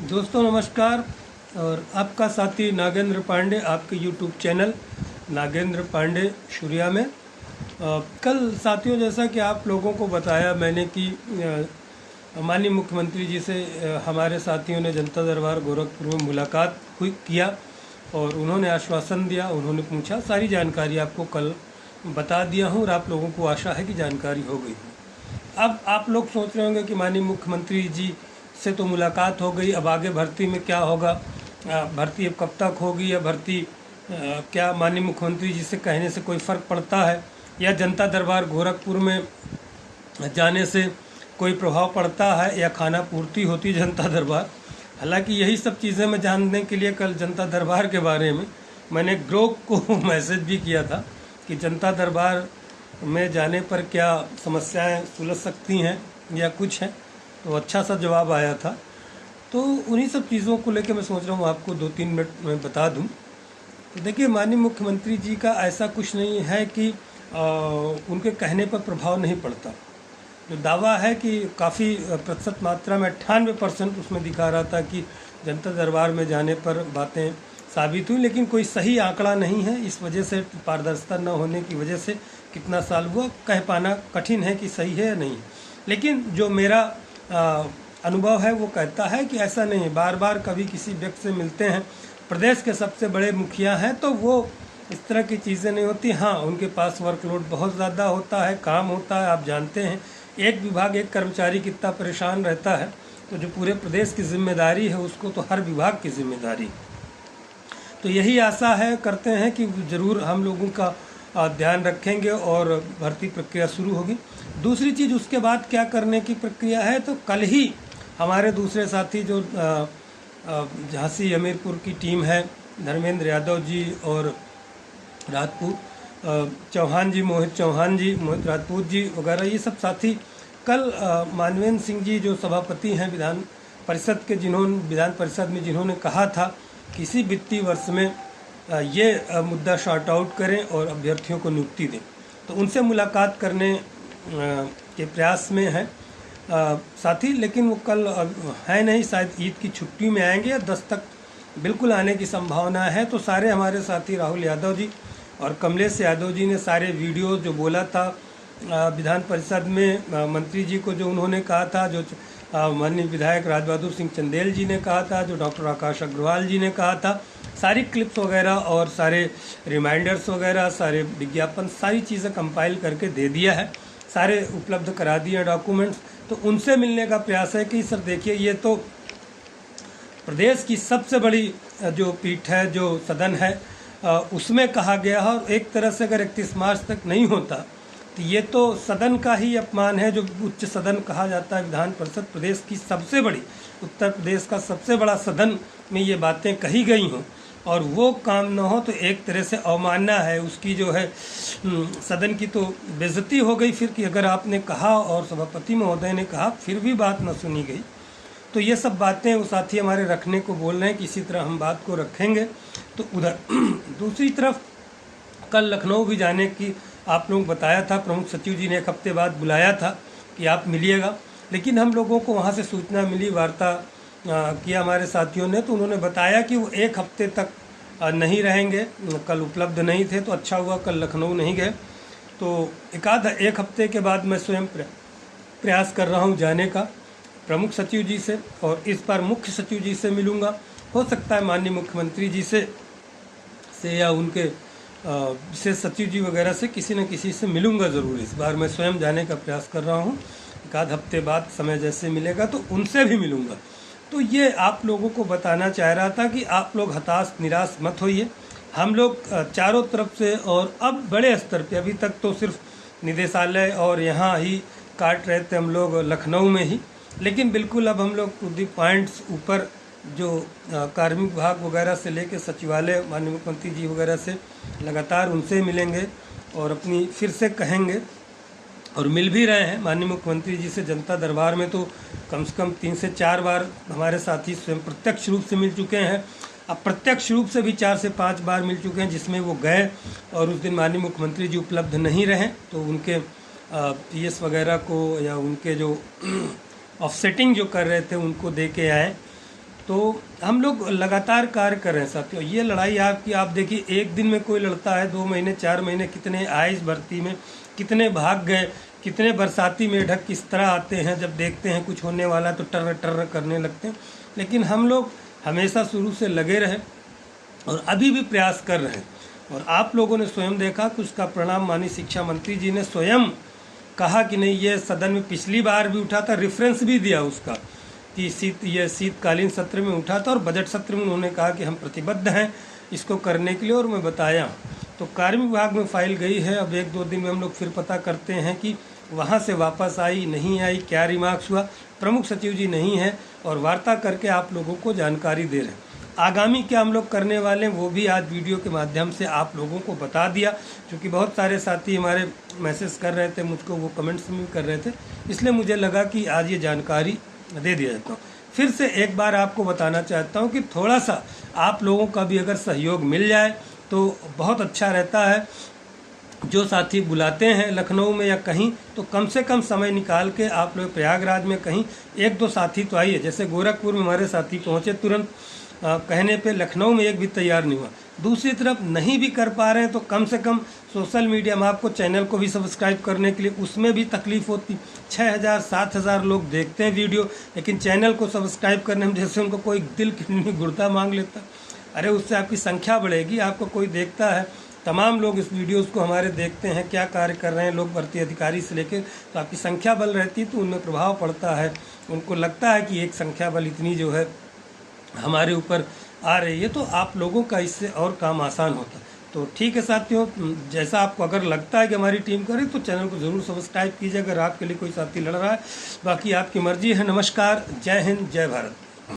दोस्तों नमस्कार। और आपका साथी नागेंद्र पांडे, आपके YouTube चैनल नागेंद्र पांडे शुरिया में। कल साथियों, जैसा कि आप लोगों को बताया मैंने कि माननीय मुख्यमंत्री जी से हमारे साथियों ने जनता दरबार गोरखपुर में मुलाकात किया और उन्होंने आश्वासन दिया, उन्होंने पूछा, सारी जानकारी आपको कल बता दिया हूँ और आप लोगों को आशा है कि जानकारी हो गई। अब आप लोग सोच रहे होंगे कि माननीय मुख्यमंत्री जी से तो मुलाकात हो गई, अब आगे भर्ती में क्या होगा, भर्ती अब कब तक होगी, या भर्ती क्या माननीय मुख्यमंत्री जी से कहने से कोई फ़र्क पड़ता है, या जनता दरबार गोरखपुर में जाने से कोई प्रभाव पड़ता है, या खाना पूर्ति होती जनता दरबार। हालांकि यही सब चीज़ें मैं जानने के लिए कल जनता दरबार के बारे में मैंने ग्रुप को मैसेज भी किया था कि जनता दरबार में जाने पर क्या समस्याएं सुलझ सकती हैं या कुछ है, तो अच्छा सा जवाब आया था। तो उन्हीं सब चीज़ों को लेकर मैं सोच रहा हूँ आपको 2-3 मिनट में बता दूँ। तो देखिए, माननीय मुख्यमंत्री जी का ऐसा कुछ नहीं है कि उनके कहने पर प्रभाव नहीं पड़ता। जो दावा है कि काफ़ी प्रतिशत मात्रा में 98% उसमें दिखा रहा था कि जनता दरबार में जाने पर बातें साबित हुई, लेकिन कोई सही आंकड़ा नहीं है। इस वजह से, पारदर्शिता न होने की वजह से कितना साल हुआ कह पाना कठिन है कि सही है या नहीं। लेकिन जो मेरा अनुभव है वो कहता है कि ऐसा नहीं है। बार बार कभी किसी व्यक्ति से मिलते हैं, प्रदेश के सबसे बड़े मुखिया हैं, तो वो इस तरह की चीज़ें नहीं होती। हाँ, उनके पास वर्कलोड बहुत ज़्यादा होता है, काम होता है। आप जानते हैं एक विभाग, एक कर्मचारी कितना परेशान रहता है, तो जो पूरे प्रदेश की जिम्मेदारी है उसको तो हर विभाग की जिम्मेदारी। तो यही आशा है, करते हैं कि ज़रूर हम लोगों का ध्यान रखेंगे और भर्ती प्रक्रिया शुरू होगी। दूसरी चीज़, उसके बाद क्या करने की प्रक्रिया है, तो कल ही हमारे दूसरे साथी जो झांसी हमीरपुर की टीम है, धर्मेंद्र यादव जी और राजपूत चौहान जी, मोहित चौहान जी, मोहित राजपूत जी वगैरह, ये सब साथी कल मानवेंद्र सिंह जी जो सभापति हैं विधान परिषद के, जिन्होंने विधान परिषद में जिन्होंने कहा था किसी वित्तीय वर्ष में ये मुद्दा शॉर्ट आउट करें और अभ्यर्थियों को नियुक्ति दें, तो उनसे मुलाकात करने के प्रयास में है साथी। लेकिन वो कल है नहीं, शायद ईद की छुट्टी में आएंगे या 10 तक बिल्कुल आने की संभावना है। तो सारे हमारे साथी राहुल यादव जी और कमलेश यादव जी ने सारे वीडियो जो बोला था विधान परिषद में, मंत्री जी को जो उन्होंने कहा था, जो माननीय विधायक राज बहादुर सिंह चंदेल जी ने कहा था, जो डॉक्टर आकाश अग्रवाल जी ने कहा था, सारी क्लिप्स वगैरह और सारे रिमाइंडर्स वगैरह, सारे विज्ञापन, सारी चीज़ें कंपाइल करके दे दिया है, सारे उपलब्ध करा दिए डॉक्यूमेंट्स। तो उनसे मिलने का प्रयास है कि सर देखिए, ये तो प्रदेश की सबसे बड़ी जो पीठ है, जो सदन है, उसमें कहा गया है, और एक तरह से अगर 31 मार्च तक नहीं होता तो ये तो सदन का ही अपमान है। जो उच्च सदन कहा जाता है विधान परिषद, प्रदेश की सबसे बड़ी, उत्तर प्रदेश का सबसे बड़ा सदन में ये बातें कही गई हों और वो काम न हो, तो एक तरह से अवमानना है उसकी, जो है सदन की तो बेइज्जती हो गई फिर, कि अगर आपने कहा और सभापति महोदय ने कहा फिर भी बात न सुनी गई। तो ये सब बातें वो साथी हमारे रखने को बोल रहे हैं कि इसी तरह हम बात को रखेंगे। तो उधर दूसरी तरफ कल लखनऊ भी जाने की आप लोग बताया था, प्रमुख सचिव जी ने 1 हफ्ते बाद बुलाया था कि आप मिलिएगा, लेकिन हम लोगों को वहाँ से सूचना मिली, वार्ता किया हमारे साथियों ने, तो उन्होंने बताया कि वो 1 हफ्ते तक नहीं रहेंगे, कल उपलब्ध नहीं थे। तो अच्छा हुआ कल लखनऊ नहीं गए। तो एक हफ्ते के बाद मैं स्वयं प्रयास कर रहा हूँ जाने का प्रमुख सचिव जी से, और इस बार मुख्य सचिव जी से मिलूँगा। हो सकता है माननीय मुख्यमंत्री जी से या उनके विशेष सचिव जी वगैरह से, किसी न किसी से मिलूँगा ज़रूर। इस बार मैं स्वयं जाने का प्रयास कर रहा हूँ। 1 हफ्ते बाद समय जैसे मिलेगा तो उनसे भी मिलूँगा। तो ये आप लोगों को बताना चाह रहा था कि आप लोग हताश निराश मत होइए। हम लोग चारों तरफ से, और अब बड़े स्तर पे, अभी तक तो सिर्फ निदेशालय और यहाँ ही काट रहे थे हम लोग लखनऊ में ही, लेकिन बिल्कुल अब हम लोग टू दी पॉइंट्स ऊपर, जो कार्मिक विभाग वगैरह से लेकर सचिवालय, माननीय मुख्यमंत्री जी वगैरह से लगातार उनसे मिलेंगे और अपनी फिर से कहेंगे, और मिल भी रहे हैं माननीय मुख्यमंत्री जी से। जनता दरबार में तो कम से कम 3 से 4 बार हमारे साथी स्वयं प्रत्यक्ष रूप से मिल चुके हैं। अब प्रत्यक्ष रूप से भी 4 से 5 बार मिल चुके हैं, जिसमें वो गए और उस दिन माननीय मुख्यमंत्री जी उपलब्ध नहीं रहे, तो उनके PS वगैरह को, या उनके जो ऑफसेटिंग जो कर रहे थे उनको दे के आए। तो हम लोग लगातार कार्य कर रहे हैं साथियों। ये लड़ाई आपकी, आप देखिए एक दिन में कोई लड़ता है, 2 महीने 4 महीने कितने आए इस भर्ती में, कितने भाग गए, कितने बरसाती मेढक किस तरह आते हैं, जब देखते हैं कुछ होने वाला तो टर्र टर्र करने लगते हैं। लेकिन हम लोग हमेशा शुरू से लगे रहे और अभी भी प्रयास कर रहे हैं। और आप लोगों ने स्वयं देखा कि उसका परिणाम माननीय शिक्षा मंत्री जी ने स्वयं कहा कि नहीं, ये सदन में पिछली बार भी उठा था, रेफरेंस भी दिया उसका कि ये शीतकालीन सत्र में उठा था और बजट सत्र में उन्होंने कहा कि हम प्रतिबद्ध हैं इसको करने के लिए। और मैं बताया तो कार्मिक विभाग में फाइल गई है, अब 1-2 दिन में हम लोग फिर पता करते हैं कि वहाँ से वापस आई नहीं आई, क्या रिमार्क्स हुआ। प्रमुख सचिव जी नहीं है और वार्ता करके आप लोगों को जानकारी दे रहे हैं। आगामी क्या हम लोग करने वाले हैं वो भी आज वीडियो के माध्यम से आप लोगों को बता दिया, क्योंकि बहुत सारे साथी हमारे मैसेज कर रहे थे मुझको, वो कमेंट्स में भी कर रहे थे, इसलिए मुझे लगा कि आज ये जानकारी दे दिया जाता हूँ। फिर से एक बार आपको बताना चाहता हूँ कि थोड़ा सा आप लोगों का भी अगर सहयोग मिल जाए तो बहुत अच्छा रहता है। जो साथी बुलाते हैं लखनऊ में या कहीं, तो कम से कम समय निकाल के आप लोग प्रयागराज में कहीं 1-2 साथी तो आइए। जैसे गोरखपुर में हमारे साथी पहुँचे तुरंत कहने पे, लखनऊ में एक भी तैयार नहीं हुआ। दूसरी तरफ नहीं भी कर पा रहे हैं तो कम से कम सोशल मीडिया में आपको चैनल को भी सब्सक्राइब करने के लिए, उसमें भी तकलीफ होती। 6,000-7,000 लोग देखते हैं वीडियो, लेकिन चैनल को सब्सक्राइब करने में जैसे उनको कोई दिल किडनी गुर्दा मांग लेता। अरे उससे आपकी संख्या बढ़ेगी, आपको कोई देखता है, तमाम लोग इस वीडियोस को हमारे देखते हैं, क्या कार्य कर रहे हैं लोग भर्ती अधिकारी से लेकर, तो आपकी संख्या बल रहती है तो उनमें प्रभाव पड़ता है। उनको लगता है कि एक संख्या बल इतनी जो है हमारे ऊपर आ रही है, तो आप लोगों का इससे और काम आसान होता है। तो ठीक है साथियों, जैसा आपको अगर लगता है कि हमारी टीम करे तो चैनल को ज़रूर सब्सक्राइब कीजिए अगर आपके लिए कोई साथी लड़ रहा है। बाकी आपकी मर्जी है। नमस्कार, जय हिंद, जय भारत।